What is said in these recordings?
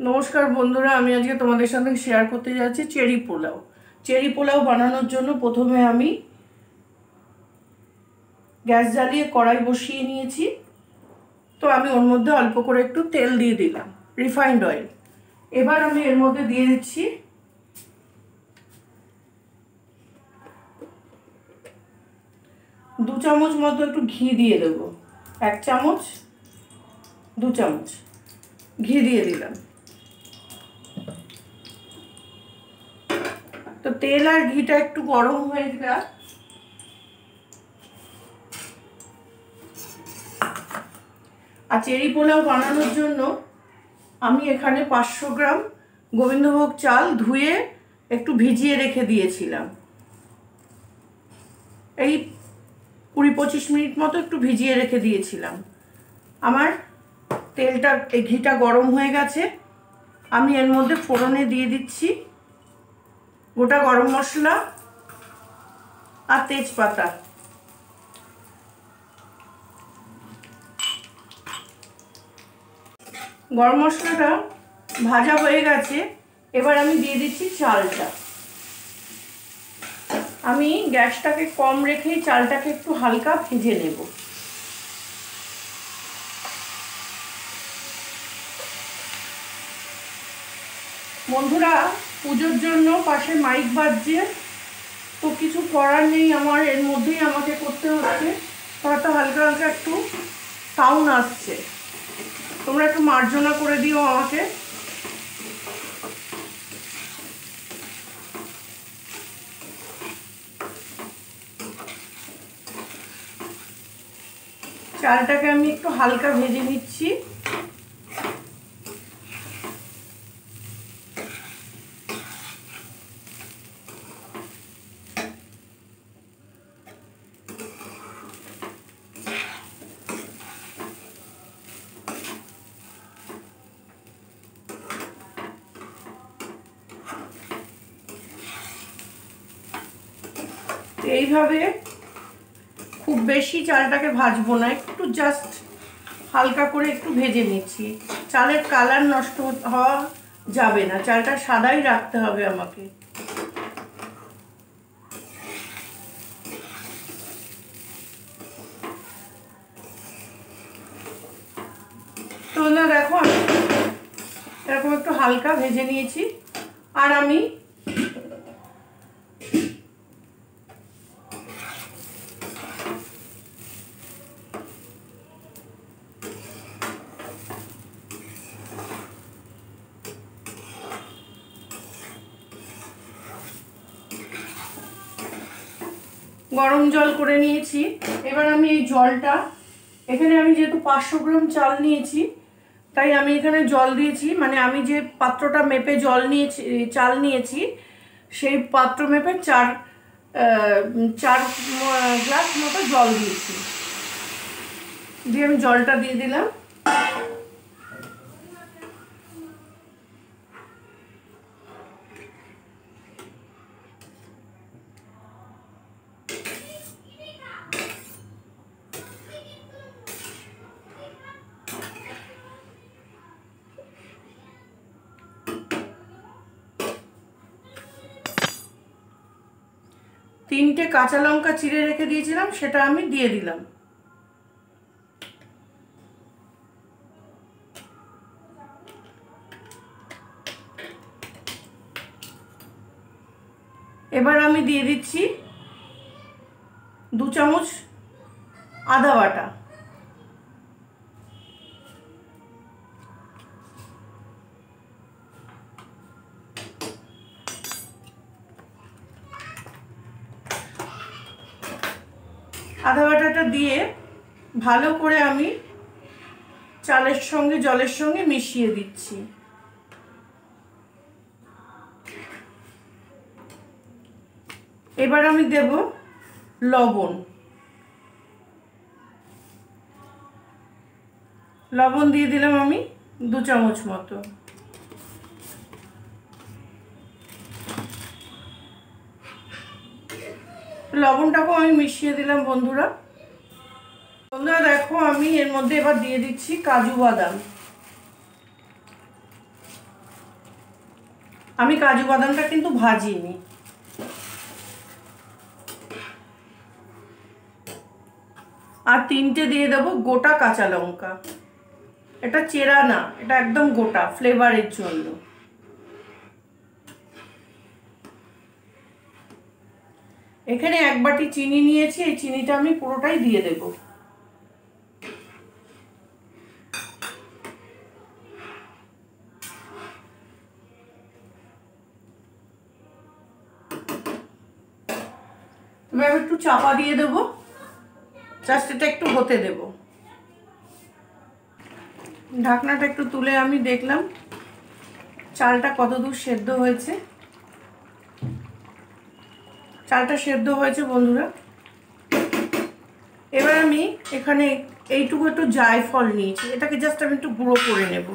নমস্কার বন্ধুরা, আমি আজকে তোমাদের সাথে শেয়ার করতে যাচ্ছি চেরি পোলাও। চেরি পোলাও বানানোর জন্য প্রথমে আমি গ্যাস জ্বালিয়ে কড়াই বসিয়ে নিয়েছি। তো আমি ওর মধ্যে অল্প করে একটু তেল দিয়ে দিলাম, রিফাইন্ড অয়েল। এবার আমি এর মধ্যে দিয়ে দিচ্ছি দু চামচ মতো একটু ঘি দিয়ে দেবো। 1 চামচ 2 চামচ ঘি দিয়ে দিলাম। তো তেল আর ঘিটা একটু গরম হয়ে গেল। আর চেরি পোলাও বানানোর জন্য আমি এখানে 500 গ্রাম গোবিন্দভোগ চাল ধুয়ে একটু ভিজিয়ে রেখে দিয়েছিলাম। এই 20-25 মিনিট মতো একটু ভিজিয়ে রেখে দিয়েছিলাম। আমার ঘিটা গরম হয়ে গেছে। আমি এর মধ্যে ফোড়নে দিয়ে দিচ্ছি গোটা গরম মশলা আর তেজপাতা। গরম মশলাটা ভাজা হয়ে গেছে। এবার আমি দিয়ে দিচ্ছি চালটা। আমি গ্যাসটাকে কম রেখেই চালটাকে একটু হালকা ভেজে নেব। বন্ধুরা, পুজোর জন্য পাশে মাইক বাজছে, তো কিছু করার নেই, আমার এর মধ্যেই আমাকে করতে হচ্ছে। হয়তো হালকা হালকা একটু সাউন্ড আসছে, তোমরা একটু মার্জনা করে দিও আমাকে। চালটাকে আমি একটু হালকা ভেজে নিচ্ছি। এইভাবে খুব বেশি চালটাকে ভাজবো না, একটু জাস্ট হালকা করে একটু ভেজে নিচ্ছি। চালের কালার নষ্ট হওয়া যাবে না, চালটা সাদাই রাখতে হবে আমাকে। তো না দেখো, আমি এরকম একটু হালকা ভেজে নিয়েছি। আর আমি গরম জল করে নিয়েছি। এবার আমি এই জলটা, এখানে আমি যেহেতু 500 গ্রাম চাল নিয়েছি, তাই আমি এখানে জল দিয়েছি, মানে আমি যে পাত্রটা মেপে চাল নিয়েছি সেই পাত্র মেপে 4 গ্লাস মতো জল দিয়েছি। দিয়ে আমি জলটা দিয়ে দিলাম। তিনটে কাঁচা লঙ্কা চিড়ে রেখে দিয়েছিলাম, সেটা আমি দিয়ে দিলাম। এবার আমি দিয়ে দিচ্ছি 2 চামচ আদা বাটা। আদা বাটাটা দিয়ে ভালো করে আমি চালের সঙ্গে জলের সঙ্গে মিশিয়ে দিচ্ছি। এবার আমি দেব লবণ। লবণ দিয়ে দিলাম আমি 2 চামচ মতো। লবণটাকেও আমি মিশিয়ে দিলাম। বন্ধুরা দেখো, আমি এর মধ্যে এবার দিয়ে দিচ্ছি কাজু বাদাম। আমি কাজু বাদামটা কিন্তু ভাজিনি। আর 3টে দিয়ে দেবো গোটা কাঁচা লঙ্কা। এটা চেরা না, এটা একদম গোটা, ফ্লেভারের জন্য। এখানে 1 বাটি চিনি নিয়েছি, এই চিনিটা আমি পুরোটাই দিয়ে দেব। এবার একটু চাপা দিয়ে দেবো, জাস্ট এটা একটু হতে দেব। ঢাকনাটা একটু তুলে আমি দেখলাম চালটা কতদূর সেদ্ধ হয়েছে। চালটা সেদ্ধ হয়েছে বন্ধুরা। এবার আমি এখানে এইটুকু একটু জায়ফল নিয়েছি, এটাকে জাস্ট আমি একটু গুঁড়ো করে নেব।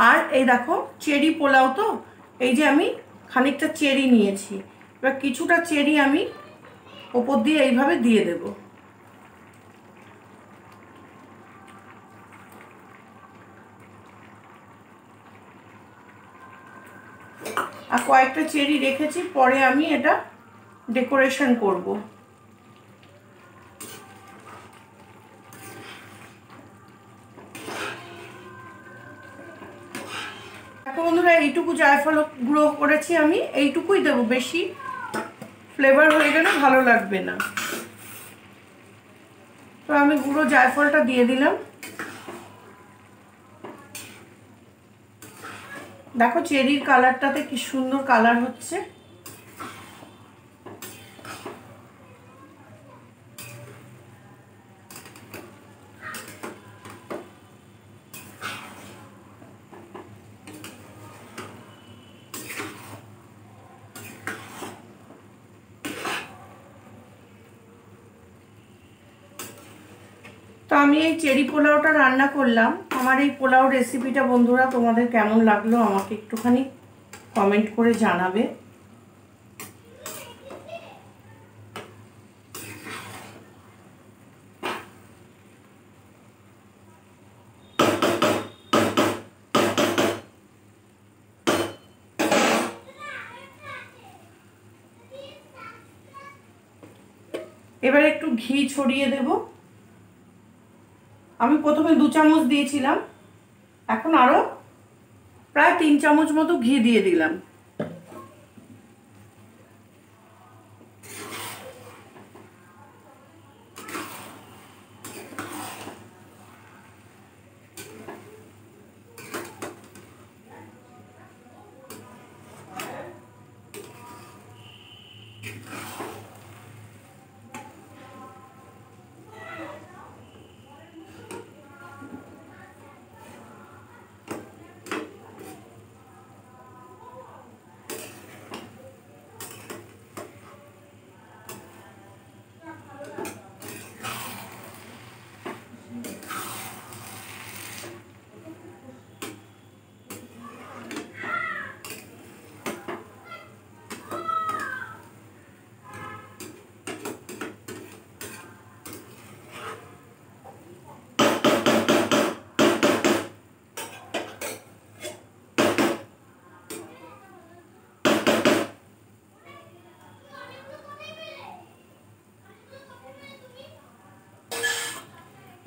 আর এই দেখো চেরি পোলাও, তো এই যে আমি খানিকটা চেরি নিয়েছি, এবার কিছুটা চেরি আমি ওপর দিয়ে এইভাবে দিয়ে দেব। আর কয়েকটা চেরি রেখেছি, পরে আমি এটা ডেকোরেশন করব। দেখো বন্ধুরা, এইটুকু জায়ফল গুঁড়ো করেছি আমি, এইটুকুই দেবো, বেশি ফ্লেভার হয়ে গেলে ভালো লাগবে না। তো আমি গুঁড়ো জায়ফলটা দিয়ে দিলাম। দেখো চেরির কালারটাতে কি সুন্দর কালার হচ্ছে। তো আমি এই চেরি পোলাওটা রান্না করলাম। আমার এই পোলাও রেসিপিটা বন্ধুরা তোমাদের কেমন লাগলো আমাকে একটুখানি কমেন্ট করে জানাবে। এবার একটু ঘি ছড়িয়ে দেব। আমি প্রথমে 2 চামচ দিয়েছিলাম, এখন আরো প্রায় 3 চামচ মতো ঘি দিয়ে দিলাম।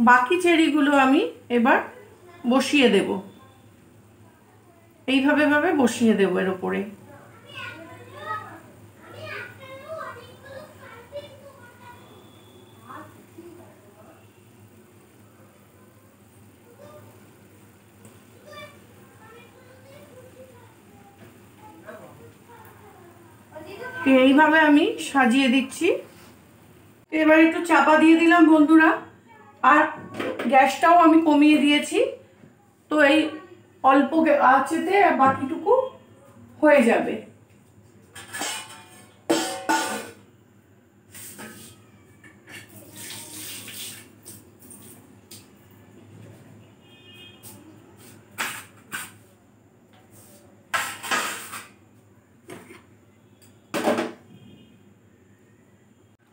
বাকি চেরিগুলো আমি এবার বসিয়ে দেব, এইভাবে বসিয়ে দেব এর উপরে। এইভাবে আমি সাজিয়ে দিচ্ছি। এবার একটু চাপা দিয়ে দিলাম বন্ধুরা, আর গ্যাসটাও আমি কমিয়ে দিয়েছি। তো এই অল্প আঁচেতে বাকিটুকু হয়ে যাবে।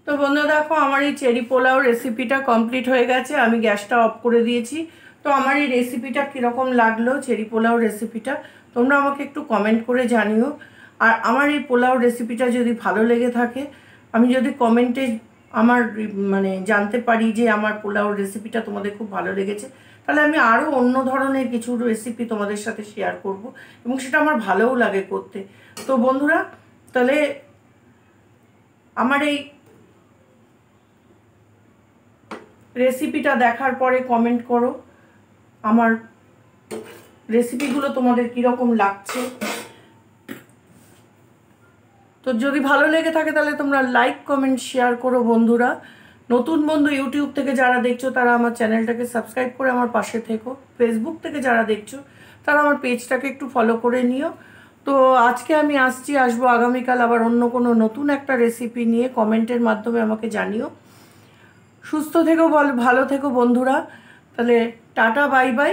তো বন্ধুরা দেখো আমার এই চেরি পোলাও রেসিপিটা কমপ্লিট হয়ে গেছে, আমি গ্যাসটা অফ করে দিয়েছি। তো আমার এই রেসিপিটা কীরকম লাগলো, চেরি পোলাও রেসিপিটা তোমরা আমাকে একটু কমেন্ট করে জানিও। আর আমার এই পোলাও রেসিপিটা যদি ভালো লেগে থাকে, আমি যদি কমেন্টে আমার মানে জানতে পারি যে আমার পোলাওর রেসিপিটা তোমাদের খুব ভালো লেগেছে, তাহলে আমি আরও অন্য ধরনের কিছু রেসিপি তোমাদের সাথে শেয়ার করব, এবং সেটা আমার ভালোও লাগে করতে। তো বন্ধুরা, তাহলে আমার এই রেসিপিটা দেখার পরে কমেন্ট করো আমার রেসিপিগুলো তোমাদের কীরকম লাগছে। তো যদি ভালো লেগে থাকে তাহলে তোমরা লাইক কমেন্ট শেয়ার করো বন্ধুরা। নতুন বন্ধু ইউটিউব থেকে যারা দেখছো তারা আমার চ্যানেলটাকে সাবস্ক্রাইব করে আমার পাশে থেকো। ফেসবুক থেকে যারা দেখছো তারা আমার পেজটাকে একটু ফলো করে নিও। তো আজকে আমি আসবো আগামীকাল আবার অন্য কোনো নতুন একটা রেসিপি নিয়ে। কমেন্টের মাধ্যমে আমাকে জানিও। সুস্থ থেকো, ভালো থেকো বন্ধুরা। তাহলে টাটা, বাই বাই।